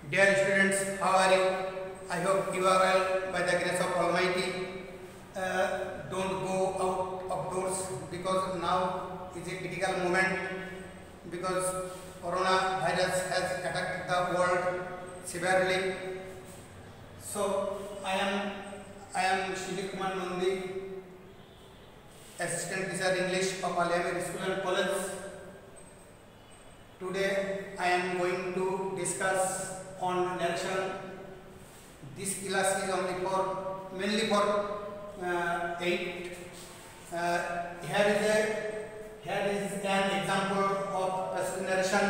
Dear students, how are you? I hope you are well by the grace of Almighty. Don't go out of doors because now is a critical moment because coronavirus has attacked the world severely. So I am Shri Kumar Nandi, Assistant Teacher English of Aliamir School and College. Today I am going to discuss on narration. This class is mainly for 8. Here is an example of passive narration.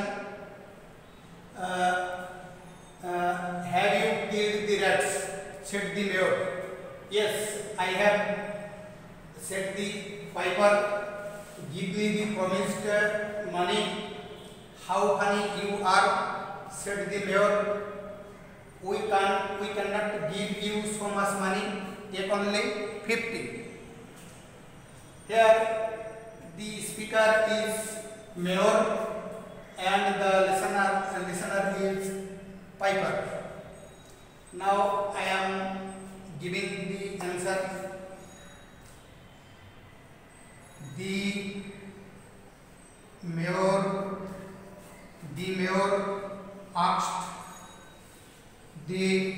Have you killed the rats? Said the mayor. Yes, I have, said the piper. Give me the promised money. How funny you are, said the mayor. We cannot give you so much money. Take only 50. Here the speaker is mayor and the listener is piper. Now I am giving the answer. The mayor asked the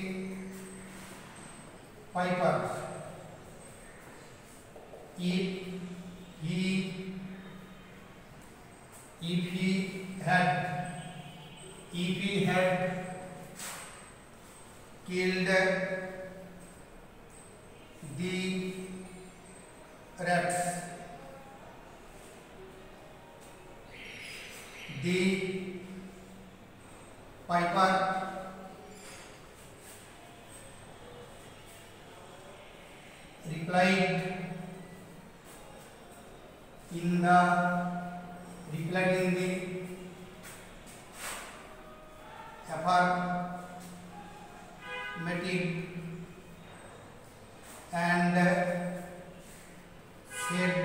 piper if he had killed the rats. The piper replied in the affirmative and said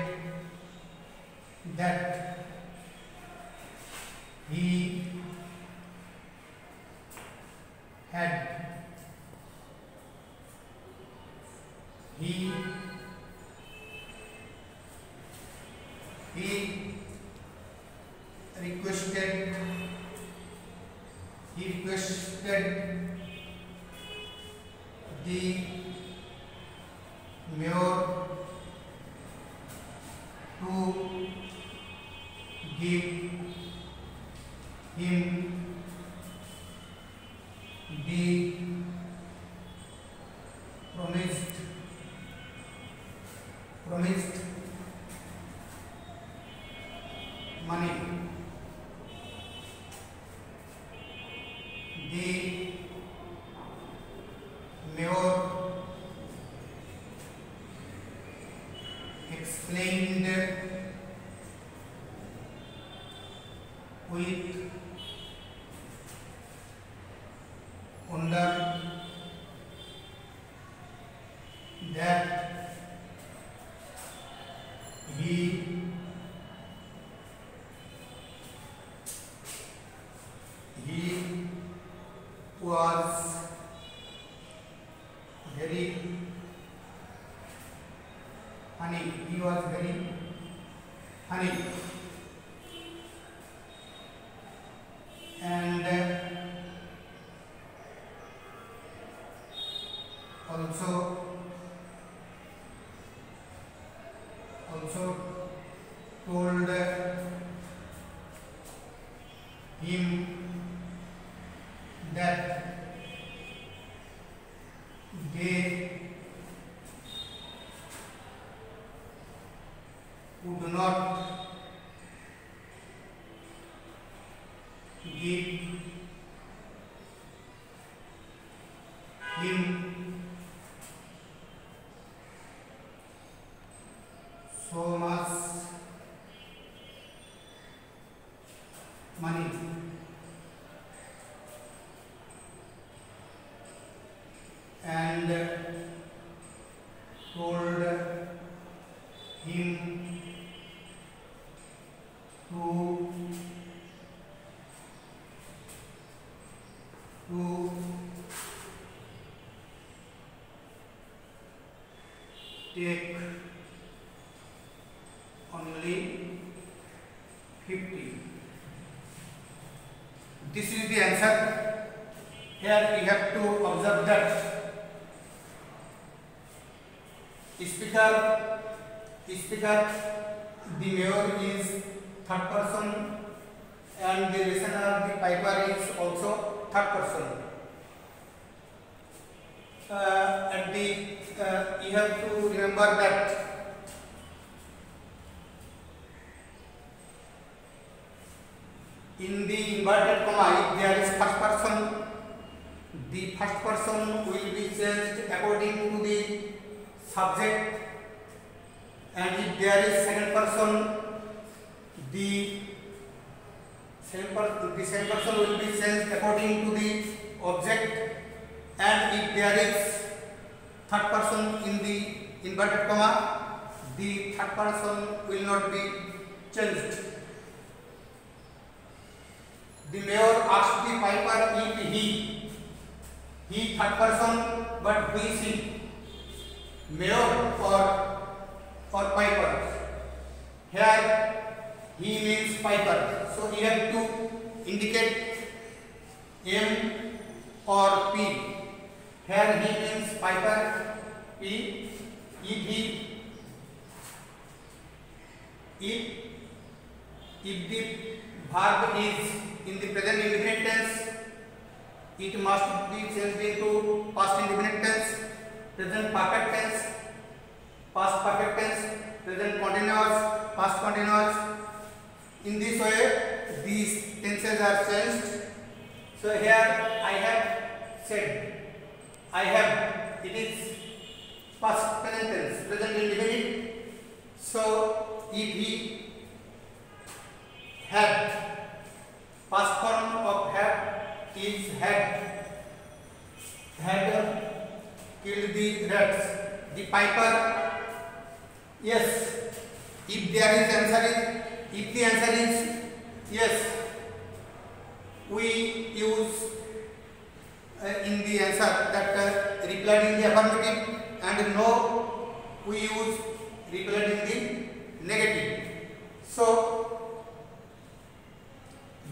that he requested the mayor to give him the promised money. The mayor explained with wonder that he was very funny. And also told him that they would not give him so much money. And told him to take only 50. This is the answer. Here we have to observe that speaker, the mayor is third person, and the listener, the piper, is also third person. And you have to remember that in the inverted comma, if there is first person, the first person will be changed according to the subject, and if there is second person, the same person will be changed according to the object, and if there is third person in the inverted comma, the third person will not be changed. The mayor asked the piper if he third person, but who is he? Mayor or piper? Here he means piper, so you have to indicate M or P. Here he means piper, P. If the verb is in the present indefinite tense, it must be changed into past indefinite tense, present perfect tense, past perfect tense, present continuous, past continuous. In this way, these tenses are changed. So here I have said, it is past present tense, present indefinite. So if he had, past form of had is had killed the rats. The piper, yes. If the answer is yes, we use in the answer that replied in the affirmative, and no, we use replied in the negative. So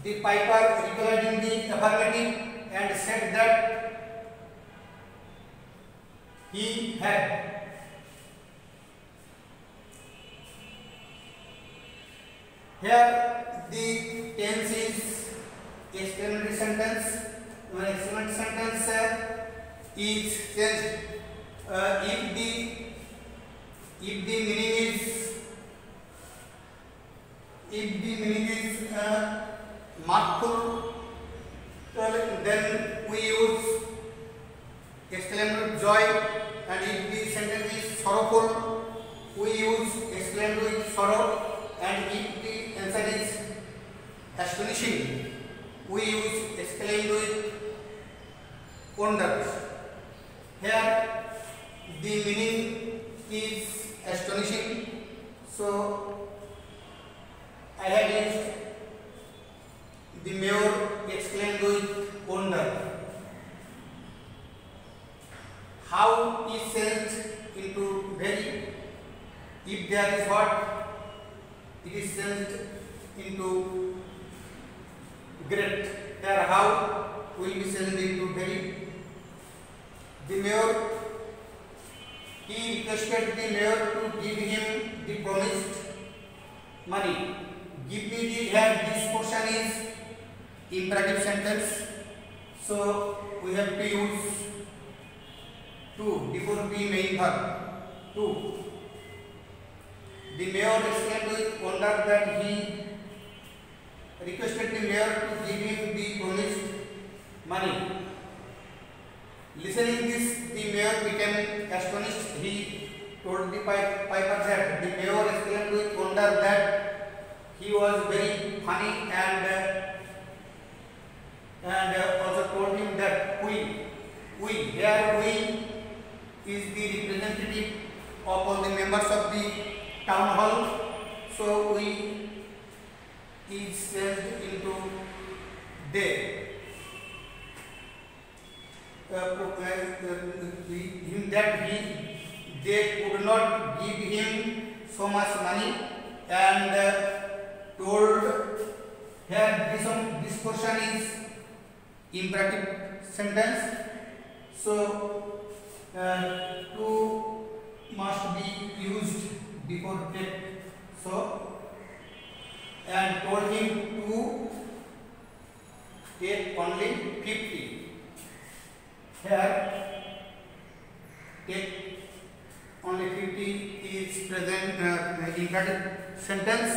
the piper replied in the affirmative and said that he had. Here the tense is explanatory sentence. When explanatory sentence is changed, if the meaning is mirthful, then we use exclaimed joy, and if the sentence is sorrowful, we use exclaimed with sorrow, and if the answer is astonishing, we use exclaimed with wonder. Here the meaning is astonishing, so I have used the mayor exclaimed with wonder. How is changed into very? If there is what, it is changed into great. There how will be changed into very. The mayor, he requested the mayor to give him the promised money. Give me the help. This portion is imperative sentence, so we have to use to before the main verb. To. The mayor exclaimed with wonder that he requested the mayor to give him the promised money. Listening this, the mayor became astonished. He told the piper that the mayor exclaimed with wonder that he was very funny, and also told him that we is the representative of all the members of the town hall, so we is changed into they. Him that he they could not give him so much money, and told here this portion is imperative sentence. So to must be used before take. So and told him to take only 50. Here take only 50 is present imperative sentence.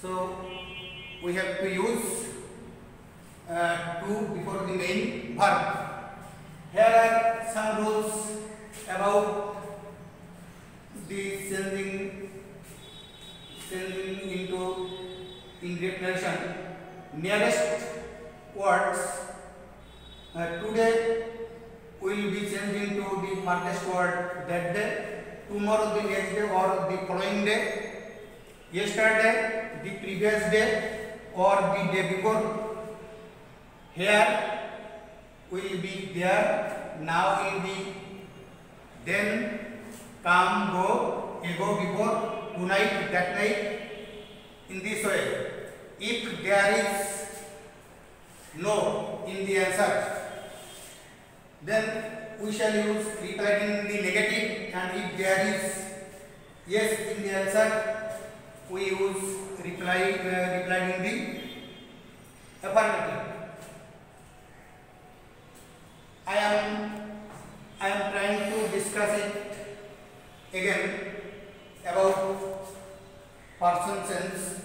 So we have to use to before the main verb. Here are some rules about the changing into indirect narration. Nearest words today will be changing to the farthest word that day, tomorrow the next day or the following day, yesterday the previous day or the day before. Here will be there, now will be, then, come, go, ago, before, tonight, that night. In this way, if there is no in the answer, then we shall use reply in the negative, and if there is yes in the answer, we use reply in the affirmative. I am trying to discuss it again about person sense.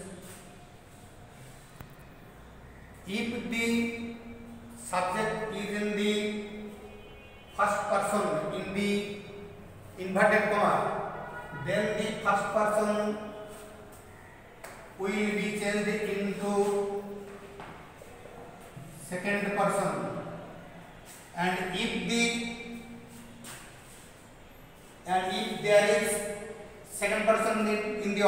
If the subject is in the first person in the inverted comma, then the first person will be changed into second person, and if there is second person in the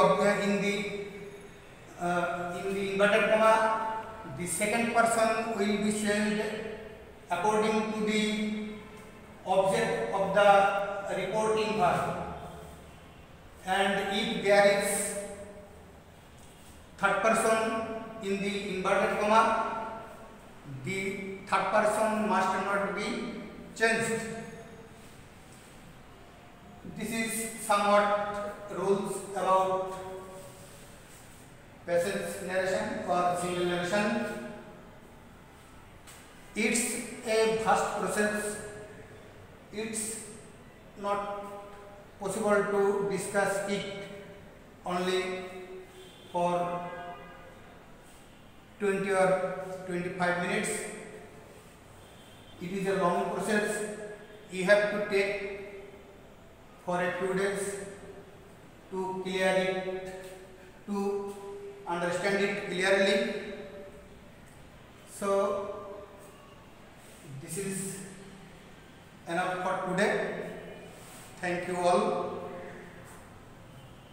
inverted comma, the second person will be changed according to the object of the reporting verb, and if there is third person in the inverted comma, the third person must not be changed. This is somewhat rules about passage narration or single narration. It's a vast process. It's not possible to discuss it only for 20 or 25 minutes. It is a long process. You have to take for a few days to clear it, to understand it clearly. So this is enough for today. Thank you all.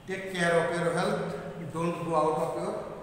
Take care of your health. Don't go out of your